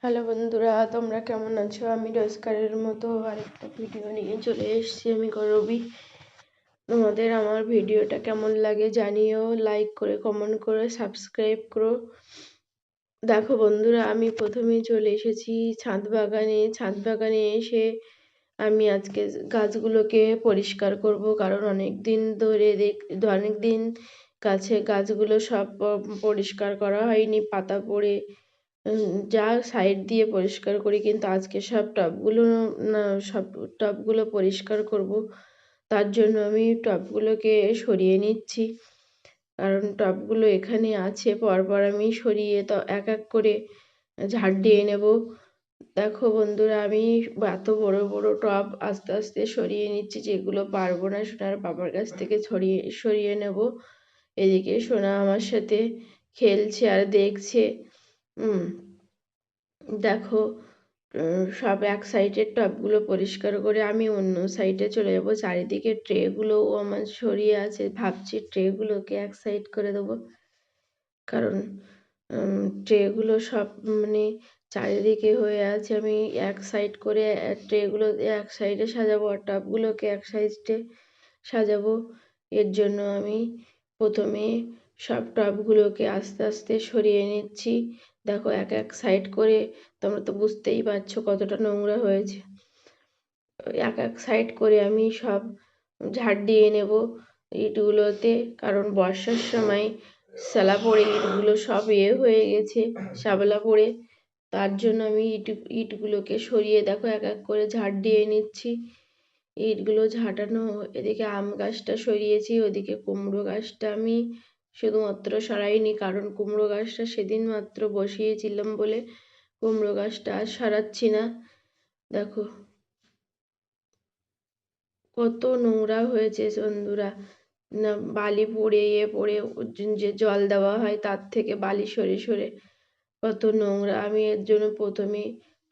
Hello বন্ধুরা, তোমরা কেমন আছো? আমি রোজকারের মতো আরেকটা ভিডিও নিয়ে চলে এসেছি। আমি গৌরবী। তোমাদের আমার ভিডিওটা কেমন লাগে জানিও, লাইক করে কমেন্ট করে সাবস্ক্রাইব করো। দেখো বন্ধুরা, আমি প্রথমেই চলে এসেছি ছাদ বাগানে এসে আমি আজকে গাছগুলোকে পরিষ্কার করব, কারণ অনেক দিন গাছগুলো সব পরিষ্কার করা হয়নি, পাতা পড়ে যা সাইড দিয়ে পরিষ্কার করি, কিন্তু আজকে সব টবগুলো পরিষ্কার করব। তার জন্য আমি টবগুলোকে সরিয়ে নিচ্ছি, কারণ টবগুলো এখানে আছে, পরপর আমি সরিয়ে তো এক এক করে ঝাড় দিয়ে নেব। দেখো বন্ধুরা, আমি এত বড় বড় টব আস্তে আস্তে সরিয়ে নিচ্ছি, যেগুলো পারবো না সোনার বাবার কাছ থেকে সরিয়ে নেব। এদিকে সোনা আমার সাথে খেলছে আর দেখছে। দেখো, সব এক সাইডের টবগুলো পরিষ্কার করে আমি অন্য সাইডে চলে যাব। চারিদিকে ট্রেগুলোও আমার সরিয়ে আছে, ভাবছি ট্রেগুলোকে এক সাইড করে দেবো, কারণ ট্রেগুলো সব চারিদিকে হয়ে আছে। আমি এক সাইড করে ট্রেগুলো এক সাইডে সাজাবো আর টবগুলোকে এক সাইডে সাজাবো। এর জন্য আমি প্রথমে সব টবগুলোকে আস্তে আস্তে সরিয়ে নিচ্ছি। দেখো, এক এক সাইড করে, তোমরা তো বুঝতেই পারছো কতটা নোংরা হয়েছে। এক এক সাইড করে আমি সব ঝাড় দিয়ে নেব ইটগুলোতে, কারণ বর্ষার সময় শ্যালা পড়ে ইটগুলো সব হয়ে গেছে, শ্যাওলা পড়ে। তার জন্য আমি ইটগুলোকে সরিয়ে দেখো এক এক করে ঝাড় দিয়ে নিচ্ছি। ইটগুলো ঝাঁটানো, এদিকে আম গাছটা সরিয়েছি, ওদিকে কুমড়ো গাছটা আমি শুধুমাত্র সরাইনি, কারণ কুমড়ো গাছটা সেদিন মাত্র বসিয়েছিলাম বলে কুমড়ো গাছটা আর সরাচ্ছি না। দেখো কত নোংরা হয়েছে বন্ধুরা, না বালি পড়ে পড়ে যে জল দেওয়া হয় তার থেকে বালি সরে সরে কত নোংরা। আমি এর জন্য প্রথমে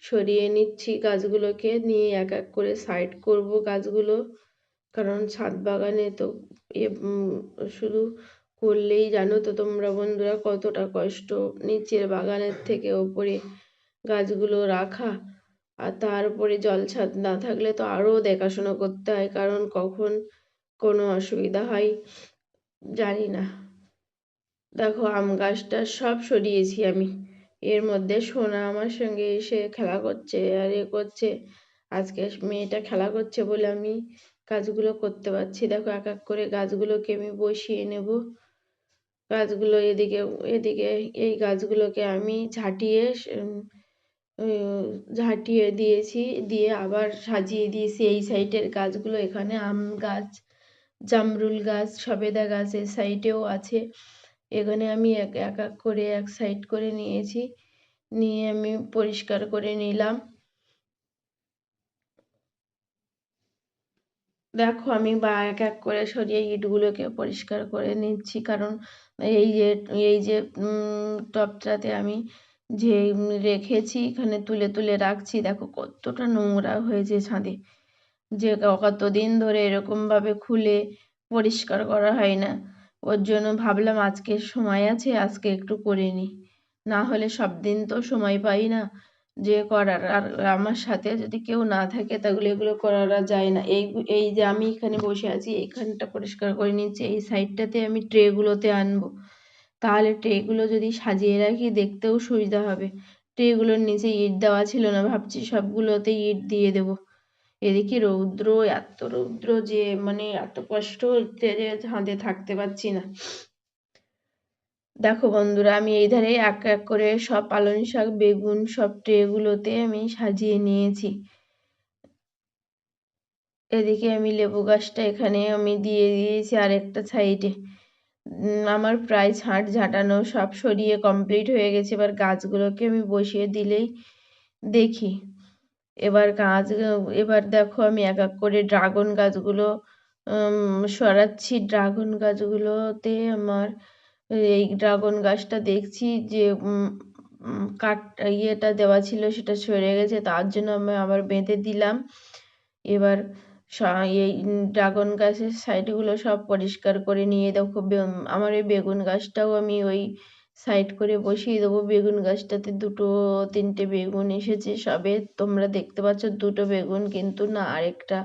সরিয়ে নিচ্ছি গাছগুলোকে, নিয়ে এক এক করে সাইড করব গাছগুলো, কারণ ছাদ বাগানে তো শুধু করলেই জানো তো তোমরা বন্ধুরা কতটা কষ্ট, নিচের বাগানের থেকে ওপরে গাছগুলো রাখা, আর তার উপরে জল ছাদ না থাকলে তো আরো দেখাশোনা করতে হয়, কারণ কখন কোনো অসুবিধা হয় জানি না। দেখো, আম গাছটা সব সরিয়েছি আমি। এর মধ্যে সোনা আমার সঙ্গে এসে খেলা করছে আর করছে। আজকে মেয়েটা খেলা করছে বলে আমি কাজগুলো করতে পারছি। দেখো, এক এক করে গাছগুলোকে আমি বসিয়ে নেব। গাছগুলো এদিকে এদিকে এই গাছগুলোকে আমি ঝাঁটিয়ে দিয়েছি, দিয়ে আবার সাজিয়ে দিয়েছি এই সাইডের গাছগুলো। এখানে আম গাছ, জামরুল গাছ, সবেদা গাছ এই সাইডেও আছে। এখানে আমি এক এক করে এক সাইড করে নিয়েছি, নিয়ে আমি পরিষ্কার করে নিলাম। দেখো, আমি এক এক করে সরিয়ে ইটগুলোকে পরিষ্কার করে নিচ্ছি, কারণ এই যে টবটাতে আমি যে রেখেছি এখানে তুলে তুলে রাখছি। দেখো কতটা নোংরা হয়েছে ছাদে, যে কতদিন ধরে এরকম ভাবে খুলে পরিষ্কার করা হয় না। ওর জন্য ভাবলাম আজকে সময় আছে, আজকে একটু করে নিই, না হলে সব দিন তো সময় পাই না যে করার। আর আমার সাথে যদি কেউ না থাকে তাহলে এগুলো করা যায় না। এই যে আমি এখানে বসে আছি, এইখানটা পরিষ্কার করে নিচ্ছি, এই সাইডটাতে আমি ট্রেগুলোতে আনবো, তাহলে ট্রেগুলো যদি সাজিয়ে রাখি দেখতেও সুবিধা হবে। ট্রেগুলোর নিচে ইট দেওয়া ছিল না, ভাবছি সবগুলোতে ইট দিয়ে দেবো। এদিকে রৌদ্র, এত রৌদ্র যে এত কষ্ট হচ্ছে যে ছাদে থাকতে পারছি না। দেখো বন্ধুরা, আমি এই ধারে এক এক করে সব পালং শাক, বেগুন সব ট্রেগুলোতে আমি সাজিয়ে নিয়েছি। এদিকে আমি লেবু গাছটা এখানে আমি দিয়ে দিয়েছি আরেকটা সাইডে। আমার প্রায় ঝাঁটানো সব সরিয়ে কমপ্লিট হয়ে গেছে। এবার গাছগুলোকে আমি বসিয়ে দিলেই দেখি। এবার দেখো, আমি এক এক করে ড্রাগন গাছগুলো সরাচ্ছি। ড্রাগন গাছগুলোতে আমার এই ড্রাগন গাছটা দেখছি যে কাঠ ইয়েটা দেওয়া ছিল সেটা সরে গেছে, তার জন্য আমি আবার বেঁধে দিলাম। এবার এই ড্রাগন গাছের সাইডগুলো সব পরিষ্কার করে নিয়ে দেখো, আমার এই বেগুন গাছটাও আমি ওই সাইড করে বসিয়ে দেবো। বেগুন গাছটাতে দুটো তিনটে বেগুন এসেছে সবে, তোমরা দেখতে পাচ্ছ দুটো বেগুন কিন্তু না, আরেকটা